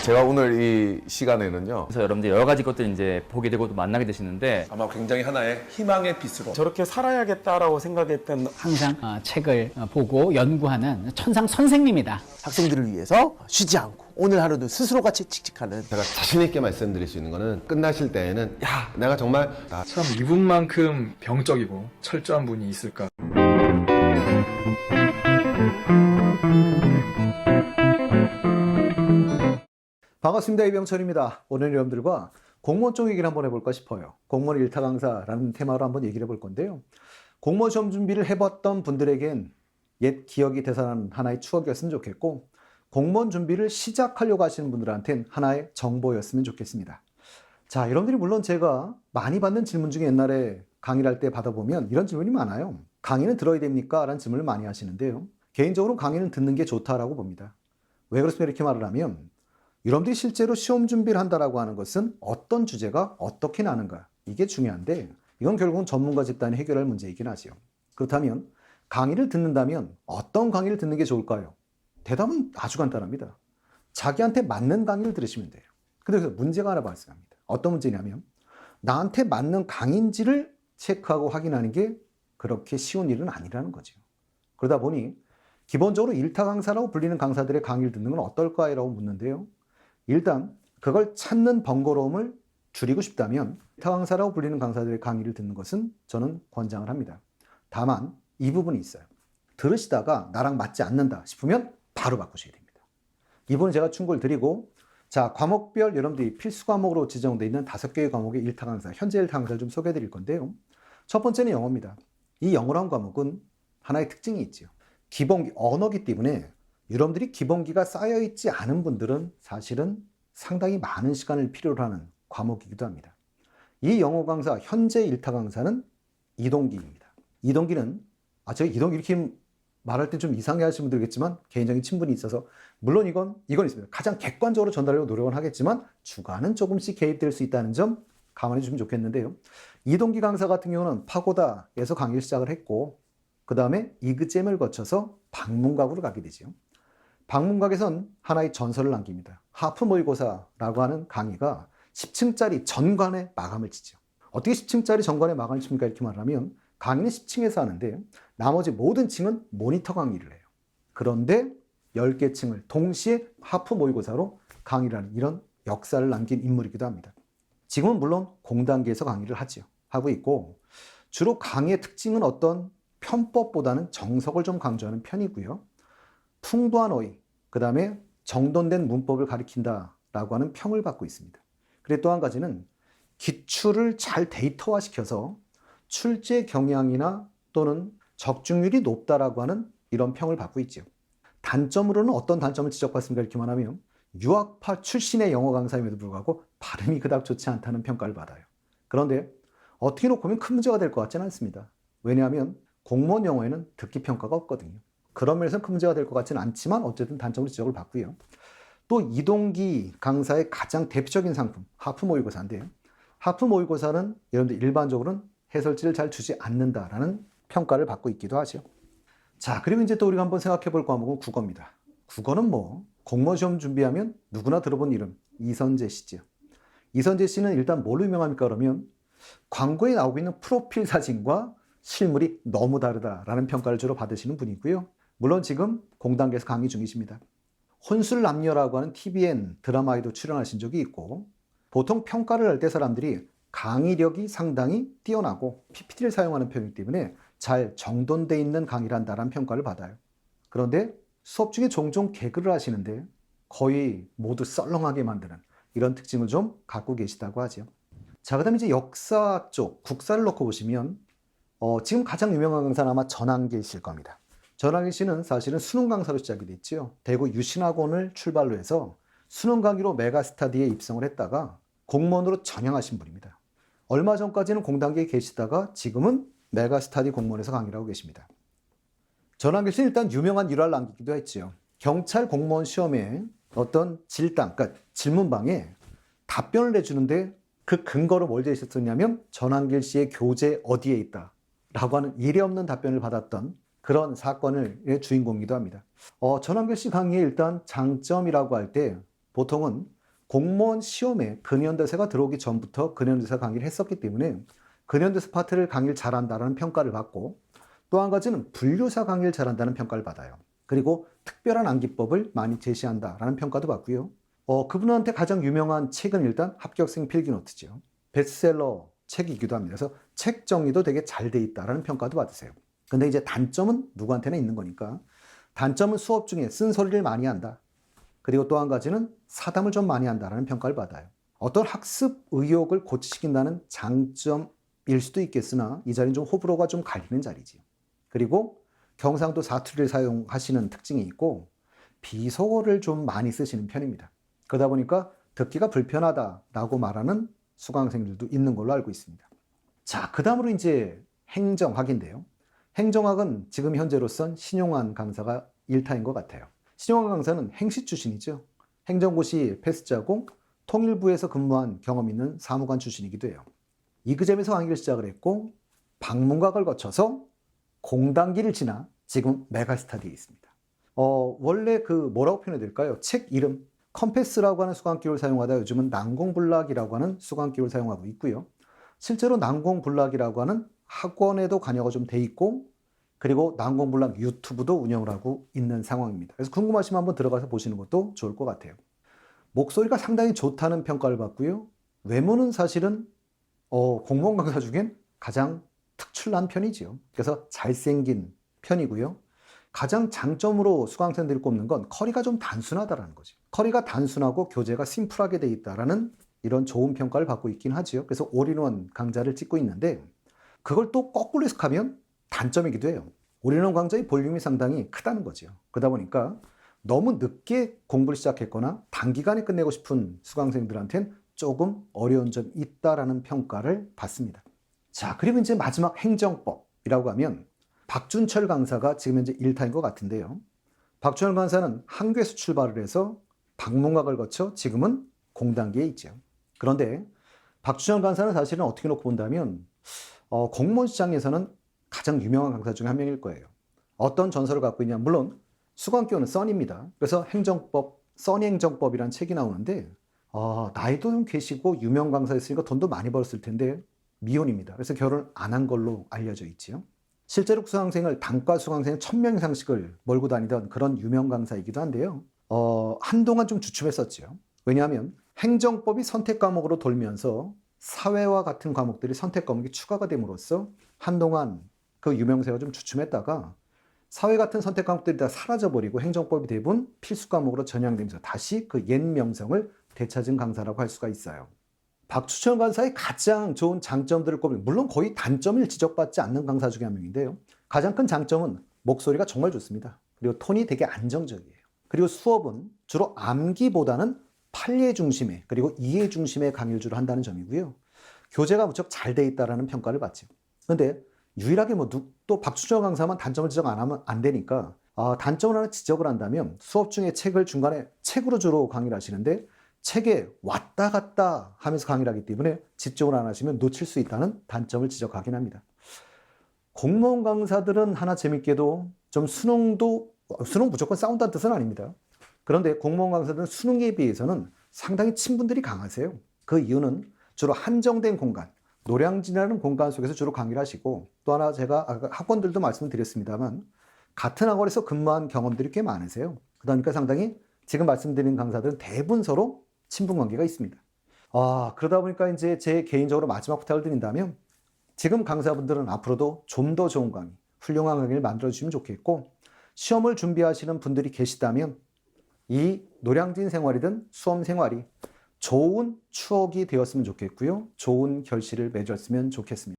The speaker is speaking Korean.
제가 오늘 이 시간에는요. 그래서 여러분들 여러 가지 것들 이제 보게 되고 또 만나게 되시는데 아마 굉장히 하나의 희망의 빛으로 저렇게 살아야겠다라고 생각했던 항상 책을 보고 연구하는 천상 선생님이다. 학생들을 위해서 쉬지 않고 오늘 하루도 스스로가 칙칙하는 제가 자신 있게 말씀드릴 수 있는 거는 끝나실 때에는 야 내가 정말 참 이분만큼 병적이고 철저한 분이 있을까. 반갑습니다. 이병철입니다. 오늘 여러분들과 공무원 쪽 얘기를 한번 해볼까 싶어요. 공무원 일타 강사라는 테마로 한번 얘기를 해볼 건데요. 공무원 시험 준비를 해봤던 분들에겐 옛 기억이 되살아나는 하나의 추억이었으면 좋겠고, 공무원 준비를 시작하려고 하시는 분들한테는 하나의 정보였으면 좋겠습니다. 자, 여러분들이 물론 제가 많이 받는 질문 중에 옛날에 강의를 할 때 받아보면 이런 질문이 많아요. 강의는 들어야 됩니까? 라는 질문을 많이 하시는데요. 개인적으로 강의는 듣는 게 좋다라고 봅니다. 왜 그렇습니까? 이렇게 말을 하면 여러분들이 실제로 시험 준비를 한다라고 하는 것은 어떤 주제가 어떻게 나는가, 이게 중요한데 이건 결국은 전문가 집단이 해결할 문제이긴 하죠. 그렇다면 강의를 듣는다면 어떤 강의를 듣는 게 좋을까요? 대답은 아주 간단합니다. 자기한테 맞는 강의를 들으시면 돼요. 근데 그래서 문제가 하나 발생합니다. 어떤 문제냐면 나한테 맞는 강의인지를 체크하고 확인하는 게 그렇게 쉬운 일은 아니라는 거죠. 그러다 보니 기본적으로 일타 강사라고 불리는 강사들의 강의를 듣는 건 어떨까요? 묻는데요. 일단 그걸 찾는 번거로움을 줄이고 싶다면 일타 강사라고 불리는 강사들의 강의를 듣는 것은 저는 권장을 합니다. 다만 이 부분이 있어요. 들으시다가 나랑 맞지 않는다 싶으면 바로 바꾸셔야 됩니다. 이번에 제가 충고를 드리고, 자, 과목별 여러분들이 필수 과목으로 지정되어 있는 5개의 과목의 일타 강사, 현재 일타 강사를 좀 소개해 드릴 건데요. 첫 번째는 영어입니다. 이 영어라는 과목은 하나의 특징이 있죠. 기본기, 언어기 때문에 여러분들이 기본기가 쌓여있지 않은 분들은 사실은 상당히 많은 시간을 필요로 하는 과목이기도 합니다. 이 영어 강사, 현재 일타 강사는 이동기입니다. 이동기는, 제가 이동기 이렇게 말할 때 좀 이상해 하시는 분들겠지만 개인적인 친분이 있어서 물론 이건 있습니다. 가장 객관적으로 전달하려고 노력은 하겠지만 주관은 조금씩 개입될 수 있다는 점 감안해 주시면 좋겠는데요. 이동기 강사 같은 경우는 파고다에서 강의를 시작을 했고, 그 다음에 이그잼을 거쳐서 방문각으로 가게 되죠. 방문각에선 하나의 전설을 남깁니다. 하프 모의고사라고 하는 강의가 10층짜리 전관에 마감을 치죠. 어떻게 10층짜리 전관에 마감을 칩니까? 이렇게 말하면 강의는 10층에서 하는데 나머지 모든 층은 모니터 강의를 해요. 그런데 10개 층을 동시에 하프 모의고사로 강의를 하는 이런 역사를 남긴 인물이기도 합니다. 지금은 물론 공단계에서 강의를 하고 있고, 주로 강의의 특징은 어떤 편법보다는 정석을 좀 강조하는 편이고요. 풍부한 어휘, 그 다음에 정돈된 문법을 가리킨다라고 하는 평을 받고 있습니다. 그리고 또 한 가지는 기출을 잘 데이터화시켜서 출제 경향이나 또는 적중률이 높다라고 하는 이런 평을 받고 있죠. 단점으로는 어떤 단점을 지적받습니까? 이렇게만 하면 유학파 출신의 영어 강사임에도 불구하고 발음이 그닥 좋지 않다는 평가를 받아요. 그런데 어떻게 놓고 보면 큰 문제가 될 것 같지는 않습니다. 왜냐하면 공무원 영어에는 듣기 평가가 없거든요. 그런 면에서는 큰 문제가 될 것 같지는 않지만 어쨌든 단점으로 지적을 받고요. 또 이동기 강사의 가장 대표적인 상품, 하프 모의고사인데요. 하프 모의고사는 여러분들 일반적으로는 해설지를 잘 주지 않는다라는 평가를 받고 있기도 하죠. 자, 그리고 이제 또 우리가 한번 생각해 볼 과목은 국어입니다. 국어는 공무원 시험 준비하면 누구나 들어본 이름, 이선재 씨죠. 이선재 씨는 일단 뭘로 유명합니까? 그러면 광고에 나오고 있는 프로필 사진과 실물이 너무 다르다라는 평가를 주로 받으시는 분이고요. 물론 지금 공단계에서 강의 중이십니다. 혼술남녀라고 하는 TVN 드라마에도 출연하신 적이 있고, 보통 평가를 할 때 사람들이 강의력이 상당히 뛰어나고 PPT를 사용하는 편이기 때문에 잘 정돈되어 있는 강의를 한다는 평가를 받아요. 그런데 수업 중에 종종 개그를 하시는데 거의 모두 썰렁하게 만드는 이런 특징을 좀 갖고 계시다고 하죠. 자, 그 다음에 이제 역사 쪽, 국사를 놓고 보시면 지금 가장 유명한 강사는 아마 전한길 씨일 겁니다. 전한길 씨는 사실은 수능 강사로 시작이 됐죠. 대구 유신학원을 출발로 해서 수능 강의로 메가스터디에 입성을 했다가 공무원으로 전향하신 분입니다. 얼마 전까지는 공단계에 계시다가 지금은 메가스터디 공무원에서 강의를 하고 계십니다. 전한길 씨는 일단 유명한 일화를 남기기도 했죠. 경찰 공무원 시험에 어떤 그러니까 질문방에 답변을 내주는데 그 근거로 뭘 제시했었냐면 전한길 씨의 교재 어디에 있다 라고 하는 이례없는 답변을 받았던 그런 사건의 주인공이기도 합니다. 전한길 씨 강의의 일단 장점이라고 할 때 보통은 공무원 시험에 근현대사가 들어오기 전부터 근현대사 강의를 했었기 때문에 근현대사 파트를 강의를 잘한다는 평가를 받고, 또 한 가지는 분류사 강의를 잘한다는 평가를 받아요. 그리고 특별한 암기법을 많이 제시한다라는 평가도 받고요. 그분한테 가장 유명한 책은 일단 합격생 필기노트죠. 베스트셀러 책이기도 합니다. 그래서 책 정리도 되게 잘 돼 있다라는 평가도 받으세요. 근데 이제 단점은 누구한테나 있는 거니까, 단점은 수업 중에 쓴소리를 많이 한다. 그리고 또 한 가지는 사담을 좀 많이 한다라는 평가를 받아요. 어떤 학습 의욕을 고취시킨다는 장점일 수도 있겠으나 이 자리는 좀 호불호가 좀 갈리는 자리지. 그리고 경상도 사투리를 사용하시는 특징이 있고 비속어를 좀 많이 쓰시는 편입니다. 그러다 보니까 듣기가 불편하다라고 말하는 수강생들도 있는 걸로 알고 있습니다. 자, 그 다음으로 이제 행정학인데요. 행정학은 지금 현재로선 신용환 강사가 일타인 것 같아요. 신용환 강사는 행시 출신이죠. 행정고시 패스자고 통일부에서 근무한 경험 있는 사무관 출신이기도 해요. 이그잼에서 강의를 시작을 했고 방문각을 거쳐서 공단기를 지나 지금 메가스타디에 있습니다. 원래 뭐라고 표현해야 될까요? 책 이름 컴패스라고 하는 수강기호를 사용하다 요즘은 난공불락이라고 하는 수강기호를 사용하고 있고요. 실제로 난공불락이라고 하는 학원에도 관여가 좀 돼 있고, 그리고 난공불락 유튜브도 운영을 하고 있는 상황입니다. 그래서 궁금하시면 한번 들어가서 보시는 것도 좋을 것 같아요. 목소리가 상당히 좋다는 평가를 받고요. 외모는 사실은 공무원 강사 중엔 가장 특출난 편이지요. 그래서 잘생긴 편이고요. 가장 장점으로 수강생들이 꼽는 건 커리가 좀 단순하다라는 거죠. 커리가 단순하고 교재가 심플하게 돼 있다라는 이런 좋은 평가를 받고 있긴 하지요. 그래서 올인원 강좌를 찍고 있는데 그걸 또 거꾸로 해석하면 단점이기도 해요. 올인원 강좌의 볼륨이 상당히 크다는 거죠. 그러다 보니까 너무 늦게 공부를 시작했거나 단기간에 끝내고 싶은 수강생들한테는 조금 어려운 점이 있다라는 평가를 받습니다. 자, 그리고 이제 마지막 행정법이라고 하면 박준철 강사가 지금 현재 일타인 것 같은데요. 박준철 강사는 한교에서 출발을 해서 방문각을 거쳐 지금은 공단기에 있죠. 그런데 박준철 강사는 사실은 어떻게 놓고 본다면 공무원 시장에서는 가장 유명한 강사 중에 한 명일 거예요. 어떤 전설을 갖고 있냐? 물론 수강기호는 써니입니다. 그래서 행정법, 써니행정법이라는 책이 나오는데 나이도 좀 계시고 유명 강사였으니까 돈도 많이 벌었을 텐데 미혼입니다. 그래서 결혼 안 한 걸로 알려져 있지요. 실제로 수강생을 단과 수강생 1000명 이상씩을 몰고 다니던 그런 유명 강사이기도 한데요. 한동안 좀 주춤했었죠. 왜냐하면 행정법이 선택 과목으로 돌면서 사회와 같은 과목들이 선택 과목이 추가가 됨으로써 한동안 그 유명세가 좀 주춤했다가 사회 같은 선택 과목들이 다 사라져버리고 행정법이 대부분 필수 과목으로 전향되면서 다시 그 옛 명성을 되찾은 강사라고 할 수가 있어요. 박준철 강사의 가장 좋은 장점들을 꼽으면 물론 거의 단점을 지적받지 않는 강사 중에 한 명인데요. 가장 큰 장점은 목소리가 정말 좋습니다. 그리고 톤이 되게 안정적이에요. 그리고 수업은 주로 암기보다는 판례 중심의 그리고 이해 중심의 강의를 주로 한다는 점이고요. 교재가 무척 잘 돼 있다는 평가를 받죠. 그런데 유일하게 또 박준철 강사만 단점을 지적 안 하면 안 되니까 단점을 하나 지적을 한다면 수업 중에 책을 중간에 책으로 주로 강의를 하시는데 책에 왔다 갔다 하면서 강의를 하기 때문에 집중을 안 하시면 놓칠 수 있다는 단점을 지적하긴 합니다. 공무원 강사들은 하나 재밌게도 좀 수능 무조건 싸운다는 뜻은 아닙니다. 그런데 공무원 강사들은 수능에 비해서는 상당히 친분들이 강하세요. 그 이유는 주로 한정된 공간, 노량진이라는 공간 속에서 주로 강의를 하시고, 또 하나 제가 아까 학원들도 말씀드렸습니다만 같은 학원에서 근무한 경험들이 꽤 많으세요. 그러니까 상당히 지금 말씀드린 강사들은 대부분 서로 친분 관계가 있습니다. 그러다 보니까 이제 제 개인적으로 마지막 부탁을 드린다면 지금 강사분들은 앞으로도 좀 더 좋은 강의, 훌륭한 강의를 만들어주시면 좋겠고, 시험을 준비하시는 분들이 계시다면 이 노량진 생활이든 수험 생활이 좋은 추억이 되었으면 좋겠고요. 좋은 결실을 맺었으면 좋겠습니다.